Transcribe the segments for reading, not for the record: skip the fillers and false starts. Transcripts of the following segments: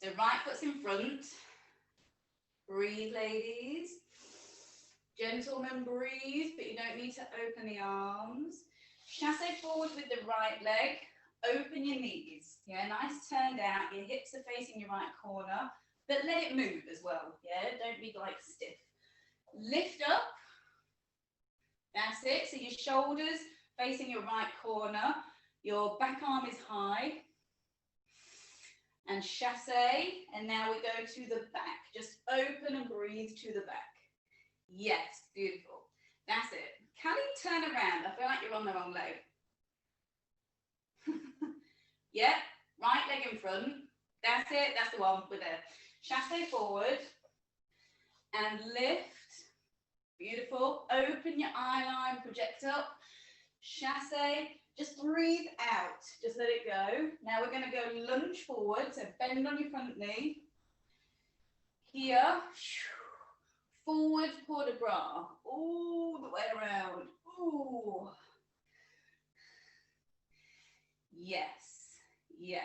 So right foot's in front. Breathe, ladies. Gentlemen, breathe, but you don't need to open the arms. Chassé forward with the right leg. Open your knees. Yeah, nice turned out. Your hips are facing your right corner, but let it move as well. Yeah, don't be like stiff. Lift up. That's it. So your shoulders facing your right corner. Your back arm is high. And chassé. And now we go to the back. Just open and breathe to the back. Yes, beautiful. That's it. Can you turn around? I feel like you're on the wrong leg. Yeah, right leg in front. That's it. That's the one. We're there. Chassé forward. And lift. Beautiful. Open your eye line, project up. Chassé. Just breathe out. Just let it go. Now we're going to go lunge forward. So bend on your front knee. Here. Forward port de bras. All the way around. Ooh. Yes. Yes.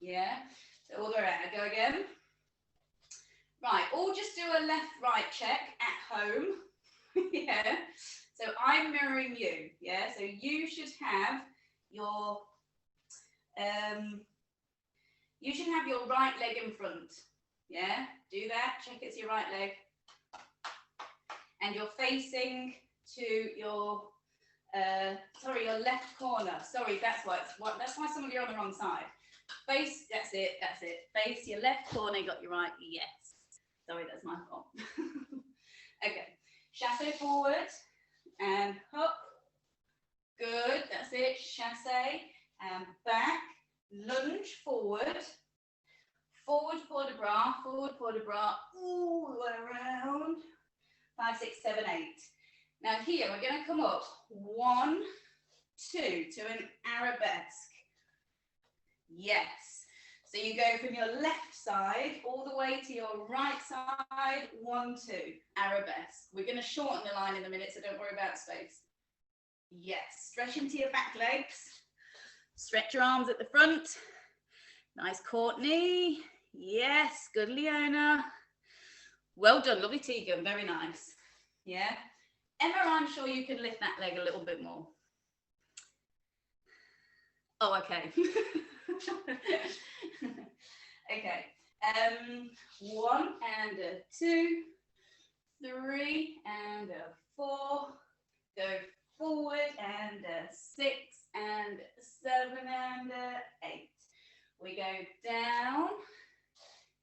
Yeah. So all the way around. Go again. Right, or just do a left-right check at home. Yeah. So I'm mirroring you. Yeah. So you should have your right leg in front. Yeah. Do that. Check it's your right leg. And you're facing to your your left corner. Sorry, that's why some of you are on the wrong side. Face, that's it. Face your left corner, got your right, yes. Sorry, that's my fault. Okay, chassé forward and up. Good, that's it. Chassé and back. Lunge forward. Forward port de bras. All the way around. 5, 6, 7, 8. Now here we're going to come up 1, 2 to an arabesque. Yes. So you go from your left side all the way to your right side. 1, 2, arabesque. We're going to shorten the line in a minute, so don't worry about space. Yes. Stretch into your back legs. Stretch your arms at the front. Nice Courtney. Yes. Good, Leona. Well done. Lovely, Tegan. Very nice. Yeah. Emma, I'm sure you can lift that leg a little bit more. Oh, okay. Okay. 1 and a 2, 3 and a 4. Go forward and a 6 and 7 and a 8. We go down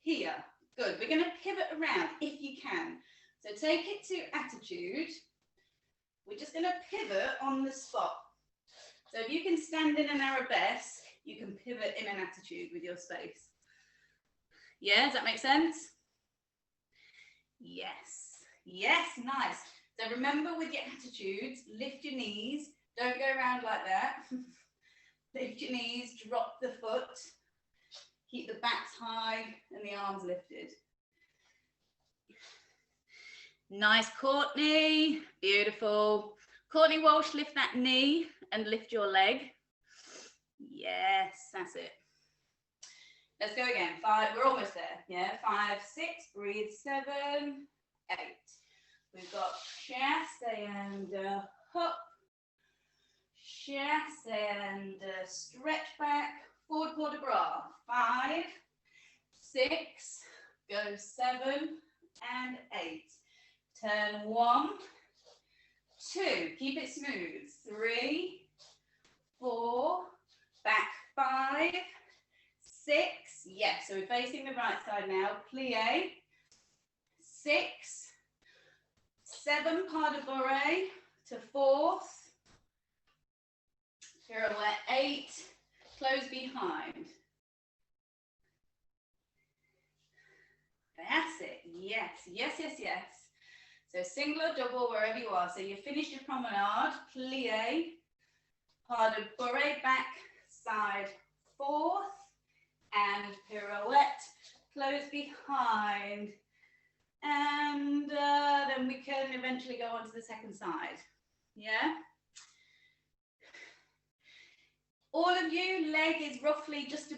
here. Good. We're going to pivot around if you can. So take it to attitude. We're just going to pivot on the spot. So if you can stand in an arabesque, you can pivot in an attitude with your space. Yeah, does that make sense? Yes. Yes, nice. So remember with your attitudes, lift your knees. Don't go around like that. Lift your knees, drop the foot. Keep the backs high and the arms lifted. Nice, Courtney. Beautiful. Courtney Walsh, lift that knee and lift your leg. Yes, that's it. Let's go again. 5, we're almost there. Yeah, 5, 6, breathe, 7, 8. We've got chassé and hop. Chassé and stretch back. Forward port de bras. 5, 6, go 7 and 8. Turn 1, 2, keep it smooth. 3, 4, back 5, 6. Yes, so we're facing the right side now. Plie. 6, 7, pas de bourrée to 4th. Pirouette 8. Close behind. That's it. Yes, yes, yes, yes. So single or double, wherever you are. So you finish your promenade, plie, pas de bourrée, back, side, 4th, and pirouette, close behind. And then we can eventually go on to the second side. Yeah? All of you, leg is roughly just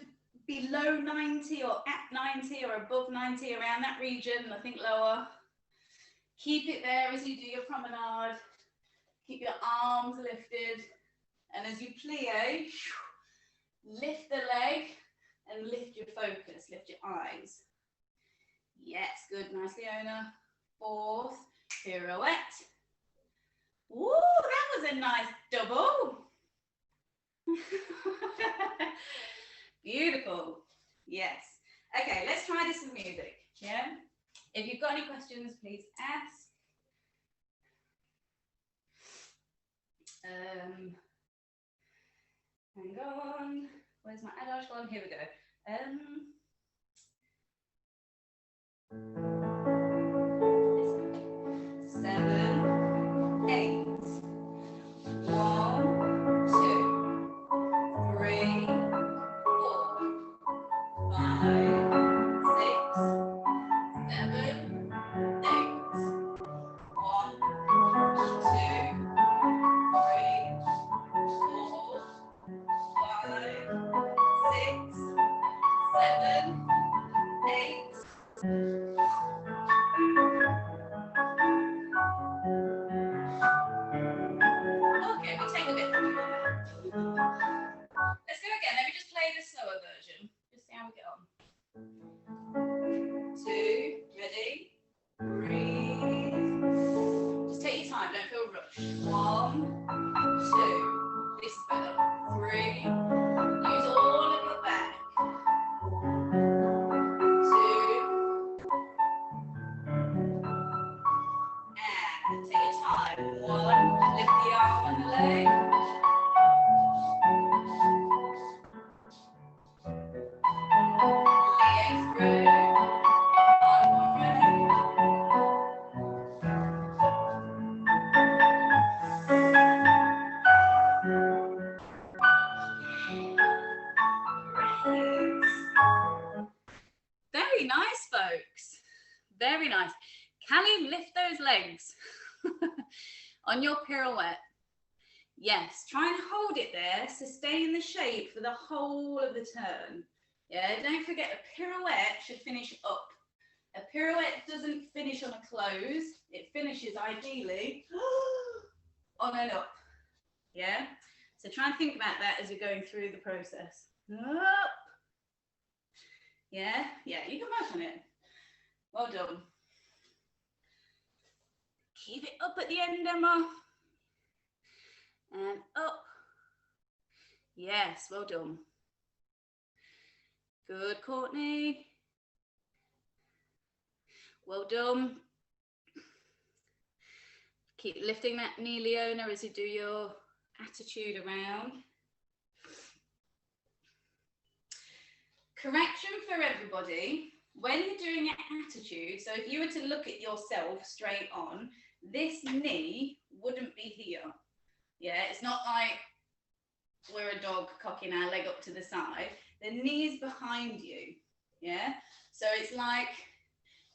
below be low 90 or at 90 or above 90, around that region, nothing lower. Keep it there as you do your promenade. Keep your arms lifted. And as you plie, lift the leg and lift your focus, lift your eyes. Yes, good, nice, Leona. Fourth, pirouette. Ooh, that was a nice double. Beautiful. Yes. Okay, let's try this with music. Yeah. If you've got any questions, please ask. Hang on. Where's my adage gone? Here we go. 7, 8. 1, 2, 3, 4, 5, 6, 7, 8. 1, 2, 3, 4, 5, 6, 7, 8. Okay, we take a bit from there. Let's go again. Let me just play the slower version. Just see how we get on. 2, ready? Breathe. Just take your time, don't feel rushed. 1, 2. This is better. 3. Use all of your back. 2. And take your time. 1. Lift the arm and the leg. Leg through. Arm and leg. Very nice, folks. Very nice. Callie, lift those legs on your pirouette. Yes, try and hold it there. Sustain the shape for the whole of the turn. Yeah, don't forget a pirouette should finish up. A pirouette doesn't finish on a close. It finishes ideally on an up. Yeah, so try and think about that as you're going through the process. Up. Yeah, you can work on it. Well done. Keep it up at the end, Emma. And up. Yes, well done. Good, Courtney. Well done. Keep lifting that knee, Leona, as you do your attitude around. Correction for everybody. When you're doing an attitude, so if you were to look at yourself straight on, this knee wouldn't be here. Yeah, it's not like we're a dog cocking our leg up to the side. The knee is behind you. Yeah, so it's like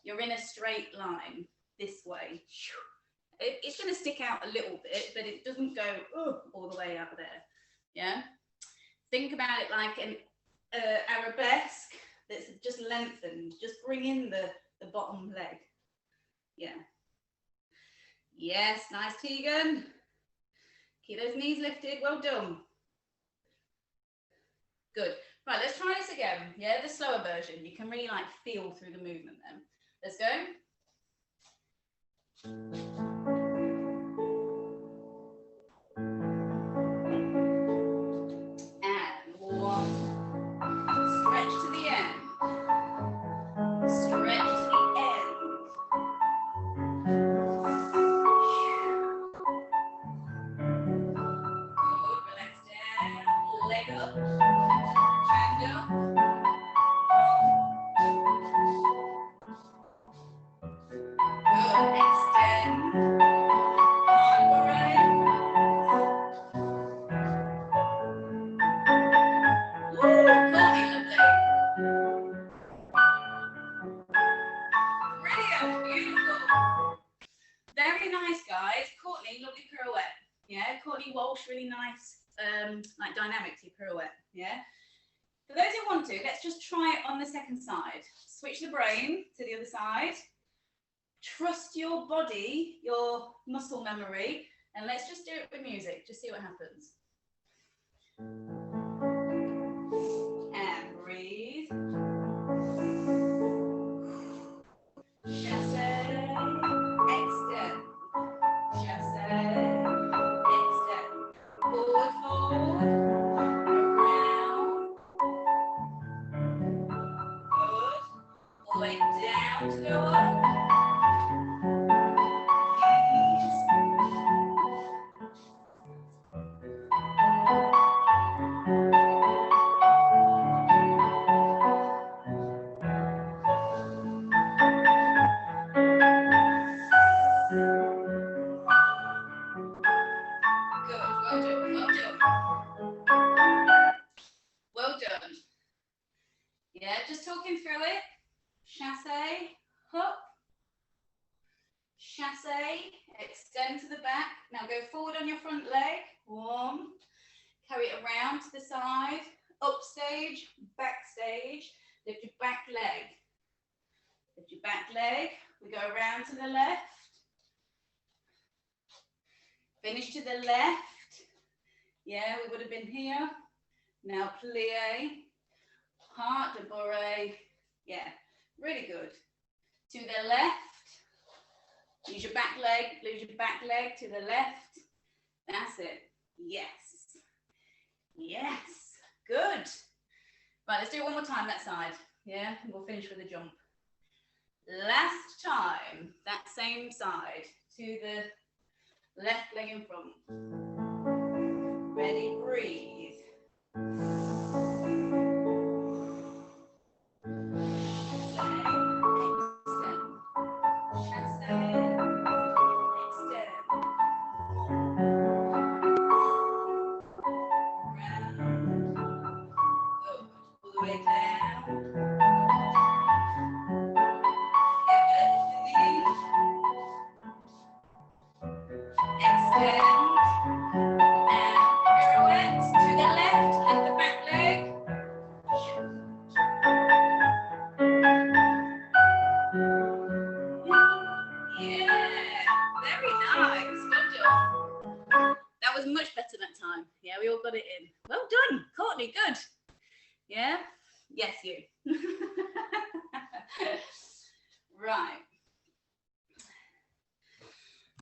you're in a straight line this way. It's going to stick out a little bit, but it doesn't go all the way out there. Yeah, think about it like an arabesque that's just lengthened. Just bring in the bottom leg. Yeah. Yes, nice, Tegan. Keep those knees lifted. Well done. Good. Right, let's try this again. Yeah, the slower version. You can really like feel through the movement then. Let's go. And 1. Stretch to the end. Stretch to the end. Good, relax down. Leg up. Hand up. Good, extend. Arm around. Woo, lovely. Brilliant, beautiful. Very nice, guys. Courtney, lovely pirouette. Yeah, Courtney Walsh, really nice, like dynamic pirouette. Yeah. For those who want to, let's just try it on the second side. Switch the brain to the other side. Trust your body, your muscle memory, and let's just do it with music. Just see what happens. And breathe. Chasse, extend. Chasse, extend. Forward, forward. Around. Good. All the way down to go up. Yeah, just talking through it. Chasse, hook. Chasse, extend to the back. Now go forward on your front leg. 1. Carry it around to the side. Up stage, back stage. Lift your back leg. Lift your back leg. We go around to the left. Finish to the left. Yeah, we would have been here. Now plie. Part de bourrée. Yeah, really good. To the left. Use your back leg. Lose your back leg to the left. That's it. Yes. Yes. Good. Right, let's do it one more time that side. Yeah, and we'll finish with a jump. Last time, that same side to the left leg in front. Ready, breathe. Good. Yeah? Yes, you. Right.